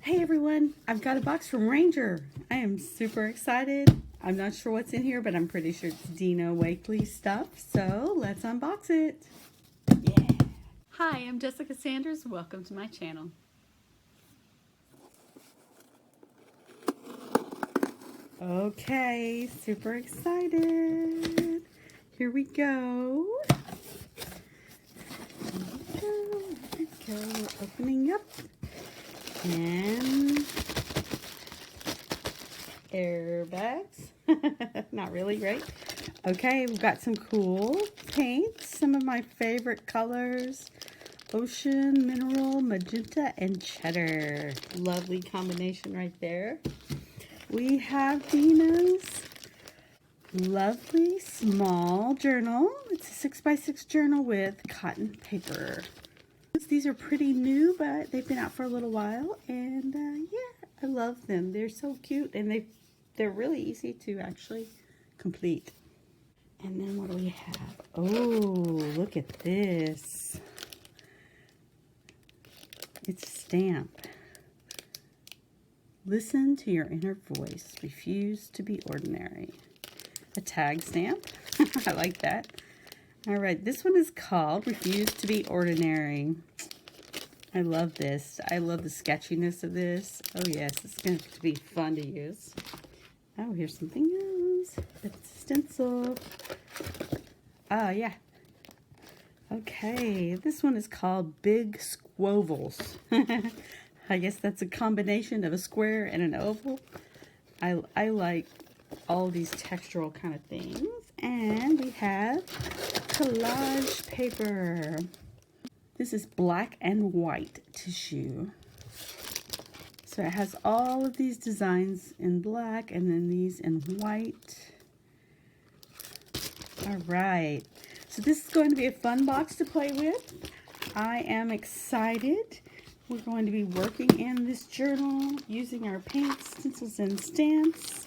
Hey everyone, I've got a box from Ranger. I am super excited. I'm not sure what's in here, but I'm pretty sure it's Dina Wakley stuff. So let's unbox it. Yeah. Hi, I'm Jessica Sanders. Welcome to my channel. Okay, super excited. Here we go. Here we go. We're opening up. And airbags. Not really, right? Okay, we've got some cool paints. Some of my favorite colors. Ocean, Mineral, Magenta, and Cheddar. Lovely combination right there. We have Dina's lovely small journal. It's a 6x6 journal with cotton paper. These are pretty new, but they've been out for a little while, and yeah, I love them. They're so cute, and they're really easy to actually complete. And then what do we have? Oh, look at this. It's a stamp. Listen to your inner voice. Refuse to be ordinary. A tag stamp. I like that. All right, this one is called Refuse to be Ordinary. I love this. I love the sketchiness of this. Oh yes, it's going to be fun to use. Oh, here's something else. It's a stencil. Oh yeah. Okay, this one is called Big Squovals. I guess that's a combination of a square and an oval. I like all these textural kind of things. And we have collage paper. This is black and white tissue. So it has all of these designs in black and then these in white. All right. So this is going to be a fun box to play with. I am excited. We're going to be working in this journal using our paints, stencils, and stamps.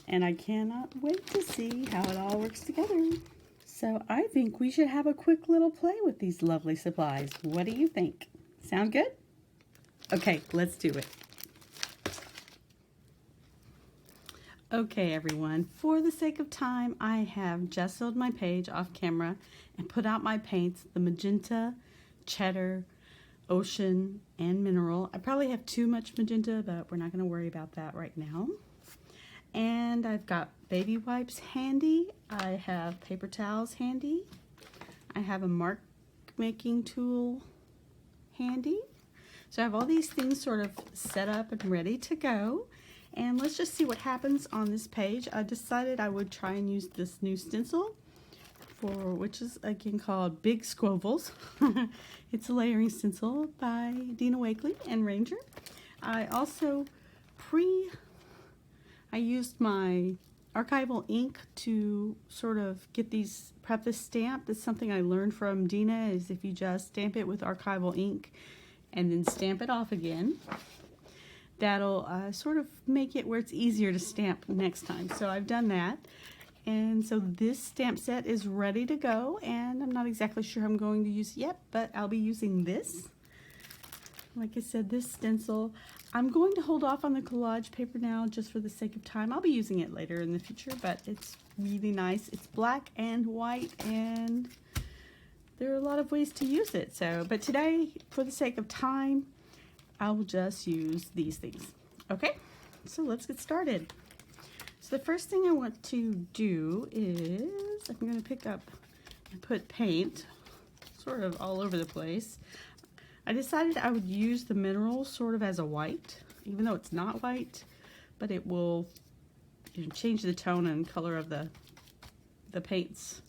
And I cannot wait to see how it all works together. So I think we should have a quick little play with these lovely supplies. What do you think? Sound good? Okay, let's do it. Okay, everyone, for the sake of time, I have gessoed my page off camera and put out my paints, the Magenta, Cheddar, Ocean, and Mineral. I probably have too much Magenta, but we're not going to worry about that right now. And I've got baby wipes handy. I have paper towels handy. I have a mark making tool handy. So I have all these things sort of set up and ready to go. And let's just see what happens on this page. I decided I would try and use this new stencil, which is again called Big Squovals. It's a layering stencil by Dina Wakley and Ranger. I also I used my archival ink to sort of get these preface stamped. It's something I learned from Dina, is if you just stamp it with archival ink and then stamp it off again, that'll sort of make it where it's easier to stamp next time. So I've done that. And so this stamp set is ready to go, and I'm not exactly sure I'm going to use it yet, but I'll be using this. Like I said, this stencil. I'm going to hold off on the collage paper now just for the sake of time. I'll be using it later in the future, but it's really nice. It's black and white, and there are a lot of ways to use it. But today, for the sake of time, I will just use these things. Okay, so let's get started. So the first thing I want to do is I'm going to pick up and put paint sort of all over the place. I decided I would use the mineral sort of as a white, even though it's not white, but it will change the tone and color of the paints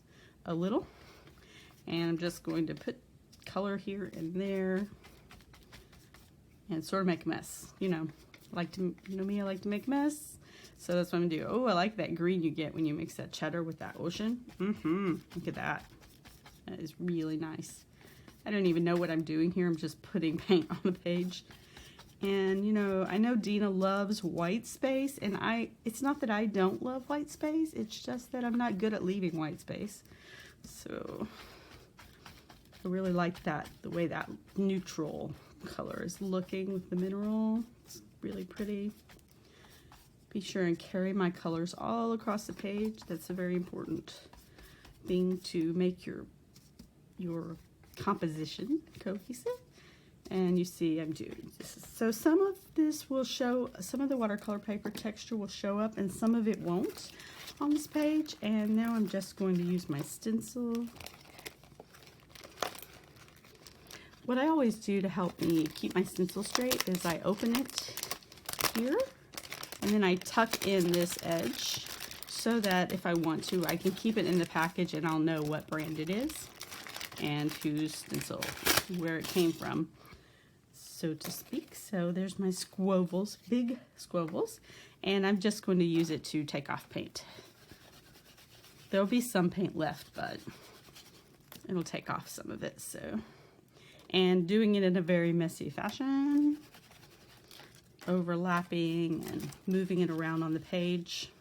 a little. And I'm just going to put color here and there and sort of make a mess. You know me, I like to make a mess. So that's what I'm gonna do. Oh, I like that green you get when you mix that cheddar with that ocean. Look at that. That is really nice. I don't even know what I'm doing here. I'm just putting paint on the page. And I know Dina loves white space, and it's not that I don't love white space, it's just that I'm not good at leaving white space. So I really like that, the way that neutral color is looking with the mineral. It's really pretty. Be sure and carry my colors all across the page. That's a very important thing to make your composition cohesive. And you see I'm doing this. So some of this will show, some of the watercolor paper texture will show up and some of it won't on this page. And now I'm just going to use my stencil. What I always do to help me keep my stencil straight is I open it here and then I tuck in this edge so that if I want to, I can keep it in the package and I'll know what brand it is and whose stencil, where it came from, so to speak. So there's my Squovals, big Squovals, and I'm just going to use it to take off paint. There'll be some paint left, but it'll take off some of it, so. And doing it in a very messy fashion, overlapping and moving it around on the page.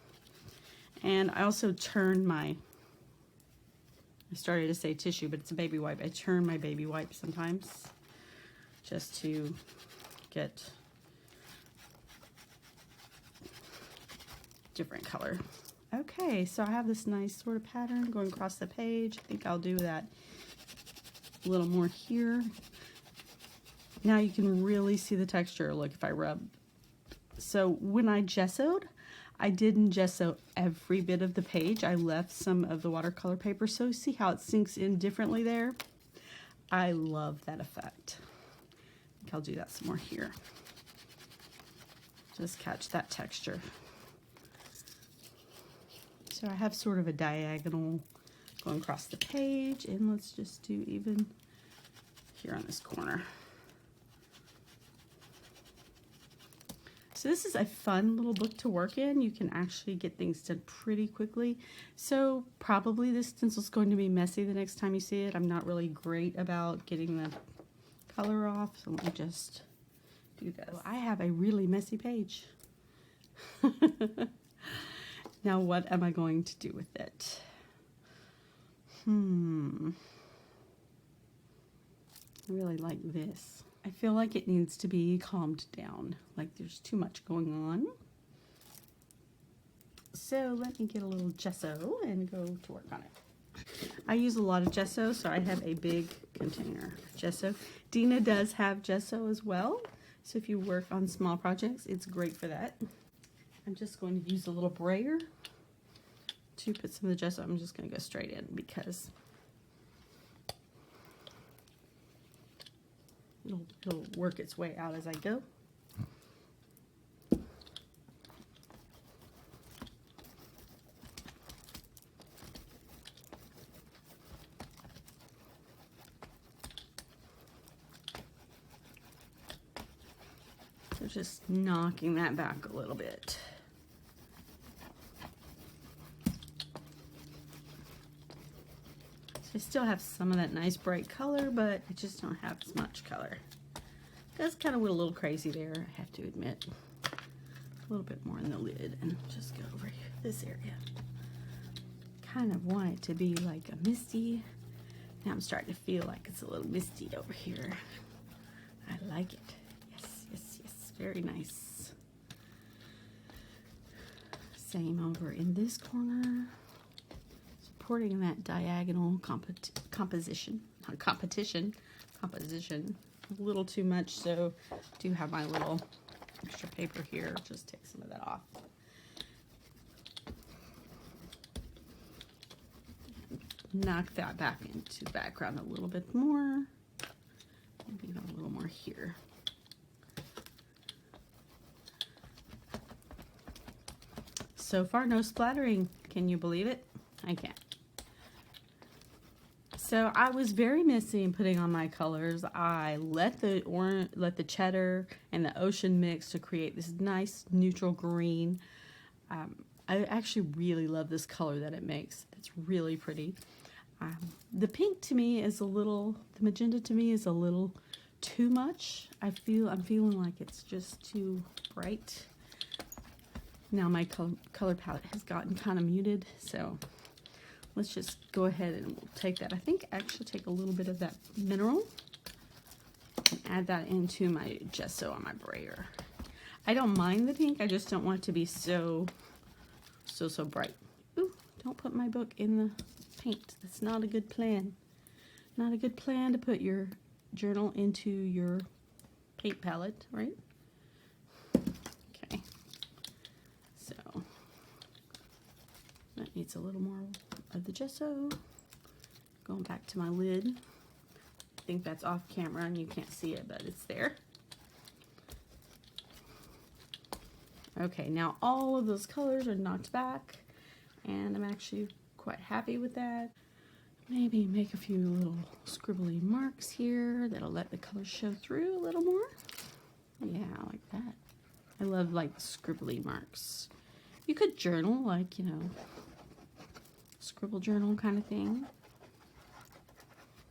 And I also turn my, I started to say tissue, but it's a baby wipe. I turn my baby wipe sometimes just to get different color. Okay, so I have this nice sort of pattern going across the page. I think I'll do that a little more here. Now you can really see the texture. Look, if I rub. So when I gessoed, I didn't gesso every bit of the page. I left some of the watercolor paper. So see how it sinks in differently there? I love that effect. I think I'll do that some more here. Just catch that texture. So I have sort of a diagonal going across the page, and let's just do even here on this corner. So this is a fun little book to work in. You can actually get things done pretty quickly. So probably this stencil is going to be messy the next time you see it. I'm not really great about getting the color off, so let me just do this. So I have a really messy page. Now what am I going to do with it? I really like this. I feel like it needs to be calmed down, like there's too much going on. So let me get a little gesso and go to work on it. I use a lot of gesso, so I have a big container of gesso. Dina does have gesso as well, so if you work on small projects, it's great for that. I'm just going to use a little brayer to put some of the gesso. I'm just going to go straight in because it'll work its way out as I go. So just knocking that back a little bit. I still have some of that nice bright color, but I just don't have as much color. That's kind of went a little crazy there, I have to admit. A little bit more in the lid, and just go over here, this area. Kind of want it to be like a misty. Now I'm starting to feel like it's a little misty over here. I like it. Yes, yes, yes, very nice. Same over in this corner. Supporting that diagonal composition, a little too much, so I do have my little extra paper here. Just take some of that off. Knock that back into the background a little bit more. Maybe even a little more here. So far, no splattering. Can you believe it? I can't. So I was very messy in putting on my colors. I let the cheddar and the ocean mix to create this nice neutral green. I actually really love this color that it makes. It's really pretty. The pink to me is a little, the magenta to me is a little too much. I'm feeling like it's just too bright. Now my color palette has gotten kind of muted, so let's just go ahead and we'll take that. I think actually take a little bit of that mineral and add that into my gesso on my brayer. I don't mind the pink, I just don't want it to be so bright. Ooh, don't put my book in the paint. That's not a good plan. Not a good plan to put your journal into your paint palette, right? Okay. So, that needs a little more of the gesso. Going back to my lid. I think that's off camera and you can't see it, but it's there. Okay, now all of those colors are knocked back, and I'm actually quite happy with that. Maybe make a few little scribbly marks here that'll let the colors show through a little more. Yeah, like that. I love like scribbly marks. You could journal, like, you know, scribble journal kind of thing.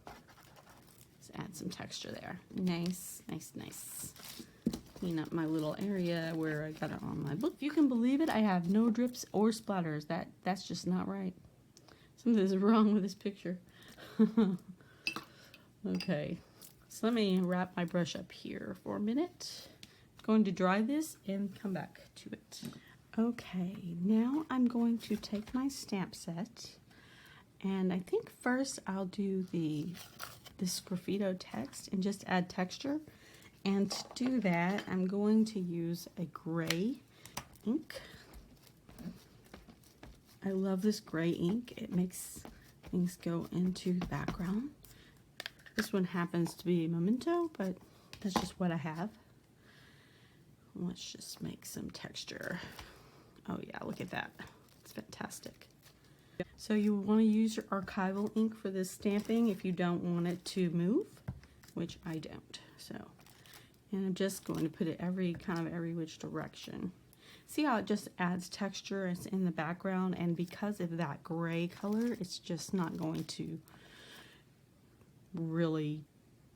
Let's add some texture there. Nice, nice, nice. Clean up my little area where I got it on my book. If you can believe it, I have no drips or splatters. That's just not right. Something's wrong with this picture. Okay, so let me wrap my brush up here for a minute. I'm going to dry this and come back to it. Okay, now I'm going to take my stamp set, and I think first I'll do this graffito text and just add texture. And to do that, I'm going to use a gray ink. I love this gray ink. It makes things go into the background. This one happens to be Magenta, but that's just what I have. Let's just make some texture. Oh yeah, look at that. It's fantastic. So you want to use your archival ink for this stamping if you don't want it to move, which I don't. So. And I'm just going to put it every which direction. See how it just adds texture? It's in the background, and because of that gray color, it's just not going to really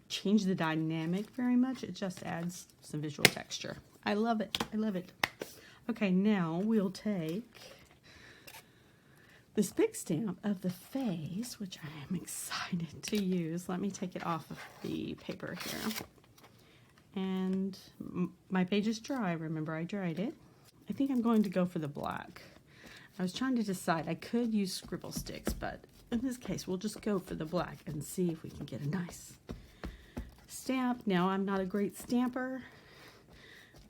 change the dynamic very much. It just adds some visual texture. I love it. I love it. Okay, now we'll take this big stamp of the face, which I am excited to use. Let me take it off of the paper here. And my page is dry. Remember, I dried it. I think I'm going to go for the black. I was trying to decide. I could use scribble sticks, but in this case, we'll just go for the black and see if we can get a nice stamp. Now, I'm not a great stamper.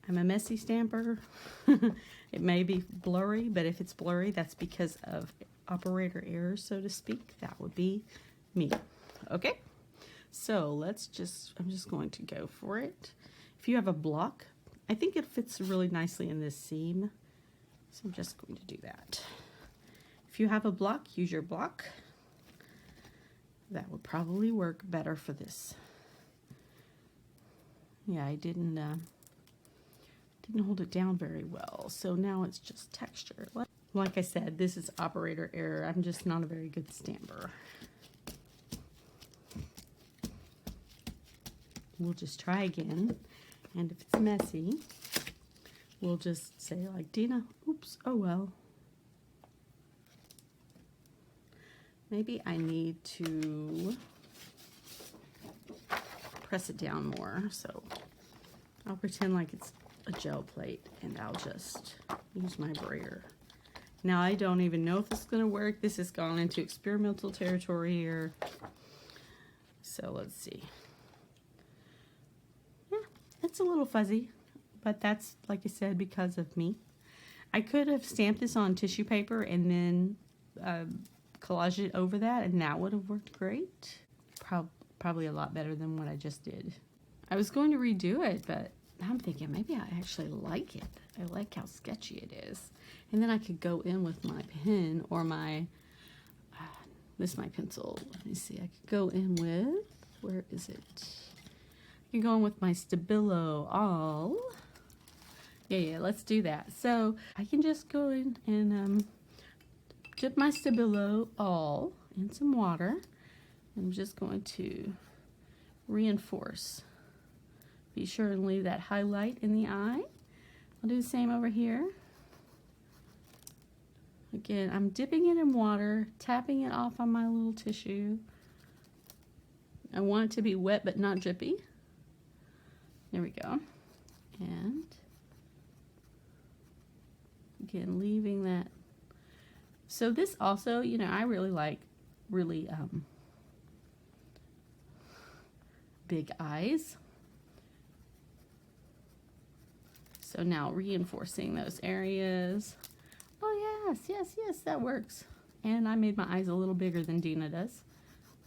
I'm a messy stamper. It may be blurry, but if it's blurry, that's because of operator errors, so to speak. That would be me. Okay? So I'm just going to go for it. If you have a block, I think it fits really nicely in this seam. So I'm just going to do that. If you have a block, use your block. That would probably work better for this. Yeah, I didn't hold it down very well. So now it's just texture. Like I said, this is operator error. I'm just not a very good stamper. We'll just try again, and if it's messy, we'll just say like, Dina, oops, oh well. Maybe I need to press it down more, so I'll pretend like it's a gel plate, and I'll just use my brayer. Now, I don't even know if this is going to work. This has gone into experimental territory here. So let's see. It's a little fuzzy, but that's, like I said, because of me. I could have stamped this on tissue paper and then collaged it over that, and that would have worked great. Probably a lot better than what I just did. I was going to redo it, but I'm thinking maybe I actually like it. I like how sketchy it is. And then I could go in with my pen or my, this is my pencil. Let me see, I could go in with, where is it? I can go in with my Stabilo all. Yeah, let's do that. So I can just go in and dip my Stabilo all in some water. I'm just going to reinforce. Be sure and leave that highlight in the eye. I'll do the same over here. Again, I'm dipping it in water, tapping it off on my little tissue. I want it to be wet but not drippy. There we go. And Again, leaving that. So this also, you know, I really like really big eyes. So now reinforcing those areas. Oh yes, yes, yes, that works. And I made my eyes a little bigger than Dina does,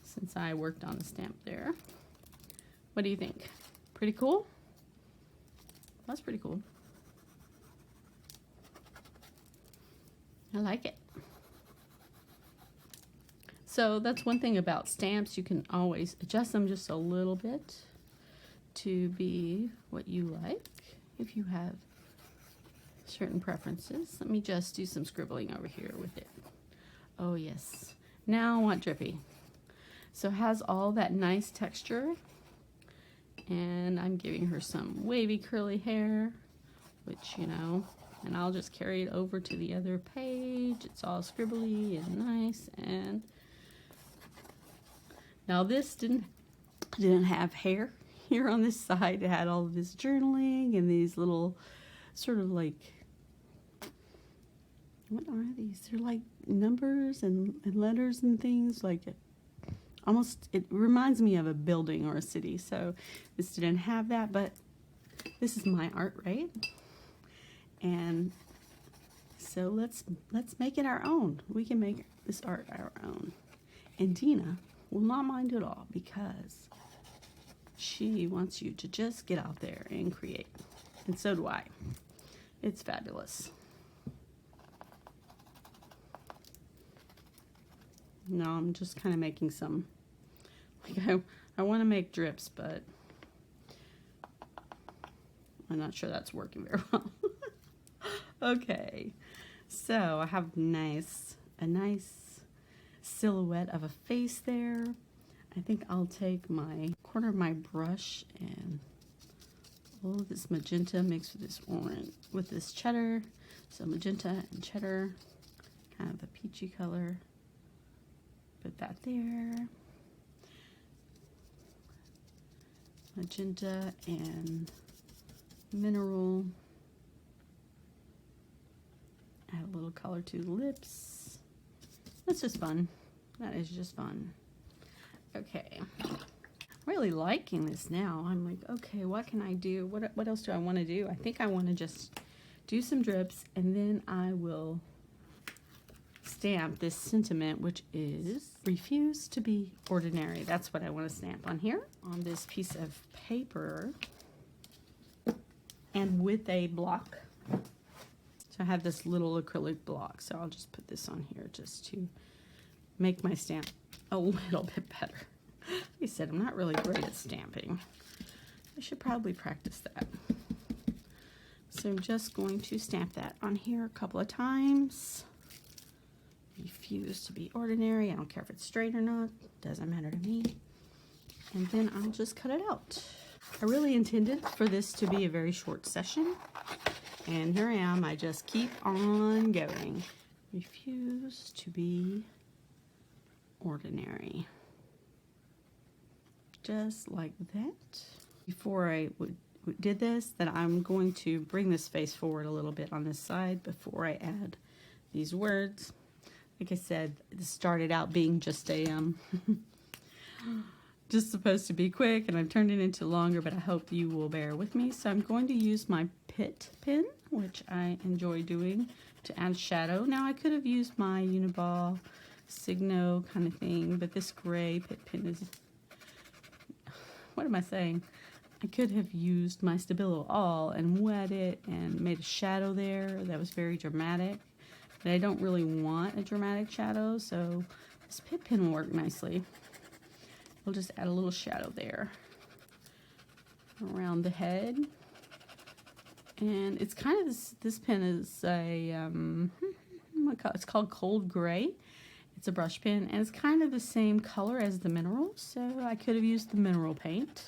since I worked on the stamp there. What do you think? Pretty cool? That's pretty cool. I like it. So that's one thing about stamps. You can always adjust them just a little bit to be what you like if you have certain preferences. Let me just do some scribbling over here with it. Oh yes. Now I want drippy. So it has all that nice texture, and I'm giving her some wavy curly hair, which, you know, and I'll just carry it over to the other page. It's all scribbly and nice. And now this didn't have hair here on this side. It had all of this journaling and these little sort of like, what are these? They're like numbers and letters and things, like almost, it reminds me of a building or a city. So this didn't have that, but this is my art, right? And so let's make it our own. We can make this art our own. And Dina will not mind at all, because she wants you to just get out there and create. And so do I. It's fabulous. Now I'm just kind of making some, like I want to make drips, but I'm not sure that's working very well. Okay, so I have a nice silhouette of a face there. I think I'll take my corner of my brush and all of this magenta mixed with this orange, with this cheddar. So magenta and cheddar, kind of a peachy color. Put that there. Magenta and mineral. Add a little color to the lips. That's just fun. That is just fun. Okay. I'm really liking this now. I'm like, okay, what can I do? What else do I want to do? I think I want to just do some drips, and then I will stamp this sentiment, which is refuse to be ordinary. That's what I want to stamp on here, on this piece of paper, and with a block. So I have this little acrylic block, so I'll just put this on here just to make my stamp a little bit better. Like I said, I'm not really great at stamping. I should probably practice that. So I'm just going to stamp that on here a couple of times. Refuse to be ordinary. I don't care if it's straight or not. Doesn't matter to me. And then I'll just cut it out. I really intended for this to be a very short session. And here I am. I just keep on going. Refuse to be ordinary. Just like that. Before I did this, that I'm going to bring this face forward a little bit on this side before I add these words. Like I said, this started out being just a just supposed to be quick, and I've turned it into longer, but I hope you will bear with me. So I'm going to use my Pitt pen, which I enjoy doing, to add shadow. Now I could have used my Uniball Signo kind of thing, but this gray Pitt pen is, what am I saying? I could have used my Stabilo All and wet it and made a shadow there that was very dramatic. But I don't really want a dramatic shadow, so this Pitt pen will work nicely. We'll just add a little shadow there around the head. And it's kind of this pen is a, it's called Cold Gray. It's a brush pen, and it's kind of the same color as the mineral, so I could have used the mineral paint.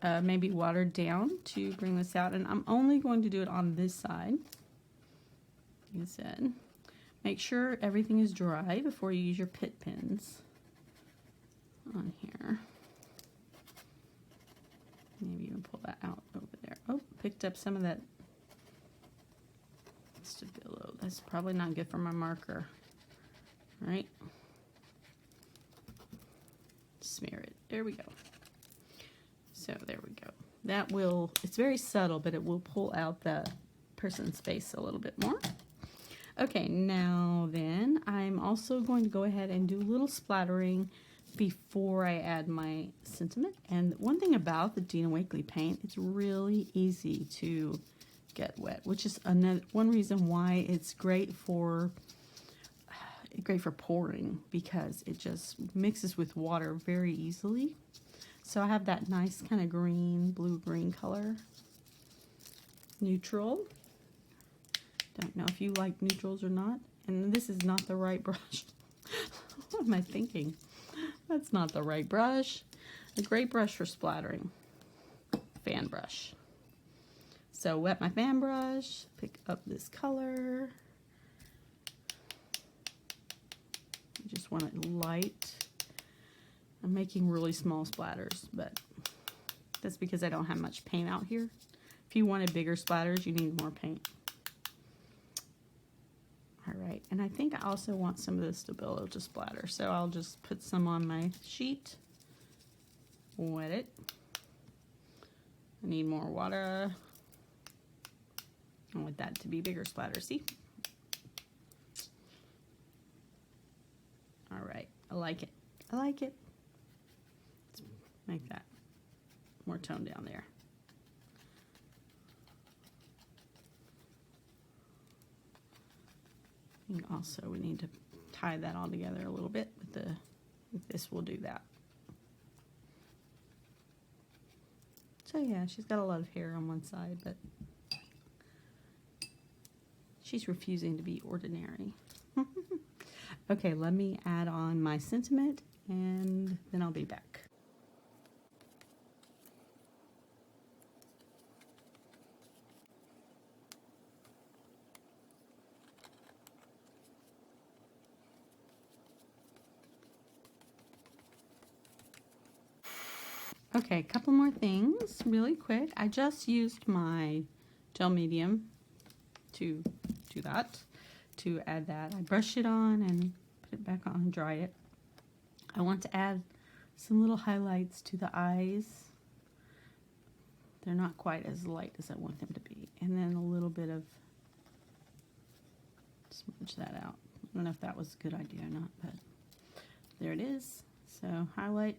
Maybe watered down to bring this out, and I'm only going to do it on this side. Like I said, make sure everything is dry before you use your Pitt pens on here. Maybe even pull that out over there. Oh, picked up some of that Stabilo. That's probably not good for my marker. Right? Smear it. There we go. So there we go. That will, it's very subtle, but it will pull out the person's face a little bit more. Okay, now then, I'm also going to go ahead and do a little splattering before I add my sentiment. And one thing about the Dina Wakley paint, it's really easy to get wet, which is one reason why it's great for pouring, because it just mixes with water very easily. So I have that nice kind of green, blue-green color. Neutral. Don't know if you like neutrals or not. And this is not the right brush. What am I thinking? That's not the right brush. A great brush for splattering. Fan brush. So wet my fan brush, pick up this color. I just want it light. I'm making really small splatters, but that's because I don't have much paint out here. If you wanted bigger splatters, you need more paint. All right, and I think I also want some of this Stabilo to splatter, so I'll just put some on my sheet, wet it. I need more water. I want that to be bigger splatter, see? All right, I like it. I like it. Let's make that more toned down there. And also we need to tie that all together a little bit with this will do that. So yeah, she's got a lot of hair on one side, but she's refusing to be ordinary. Okay, let me add on my sentiment and then I'll be back. Okay, a couple more things really quick. I just used my gel medium to do that, to add that. I brushed it on and put it back on and dry it. I want to add some little highlights to the eyes. They're not quite as light as I want them to be. And then a little bit of, smudge that out. I don't know if that was a good idea or not, but there it is. So highlight,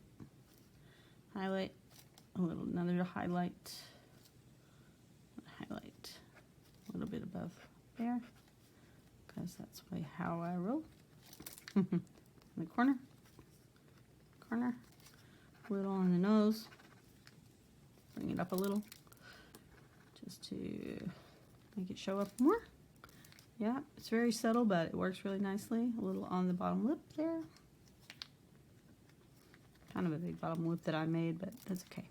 highlight, another highlight, highlight, a little bit above there, because that's how I roll. In the corner, a little on the nose, bring it up a little, just to make it show up more. Yeah, it's very subtle, but it works really nicely. A little on the bottom lip there. Kind of a big bottom lip that I made, but that's okay.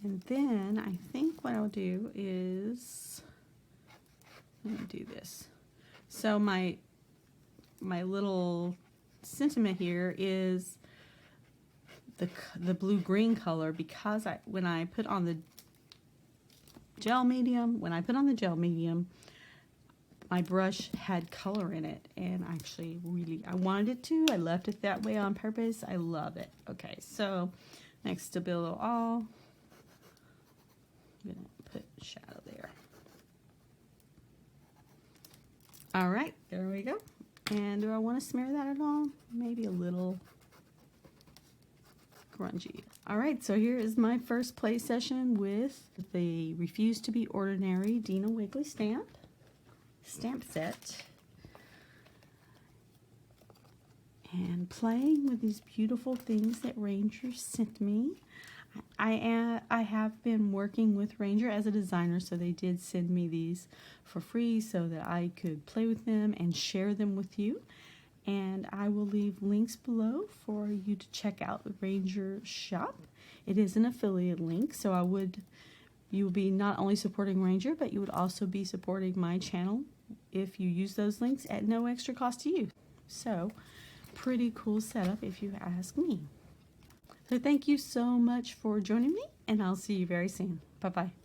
And then I think what I'll do is, let me do this. So my little sentiment here is the blue-green color, because when I put on the gel medium, my brush had color in it, and actually I wanted it to. I left it that way on purpose. I love it. Okay, so next Stabilo all, I'm gonna put shadow there. All right, there we go. And do I want to smear that at all? Maybe a little grungy. All right, so here is my first play session with the Refuse to Be Ordinary Dina Wakley stamp set, and playing with these beautiful things that Ranger sent me. I have been working with Ranger as a designer, so they did send me these for free so that I could play with them and share them with you. And I will leave links below for you to check out the Ranger shop. It is an affiliate link, so you will be not only supporting Ranger, but you would also be supporting my channel if you use those links at no extra cost to you. So, pretty cool setup if you ask me. So thank you so much for joining me, and I'll see you very soon. Bye-bye.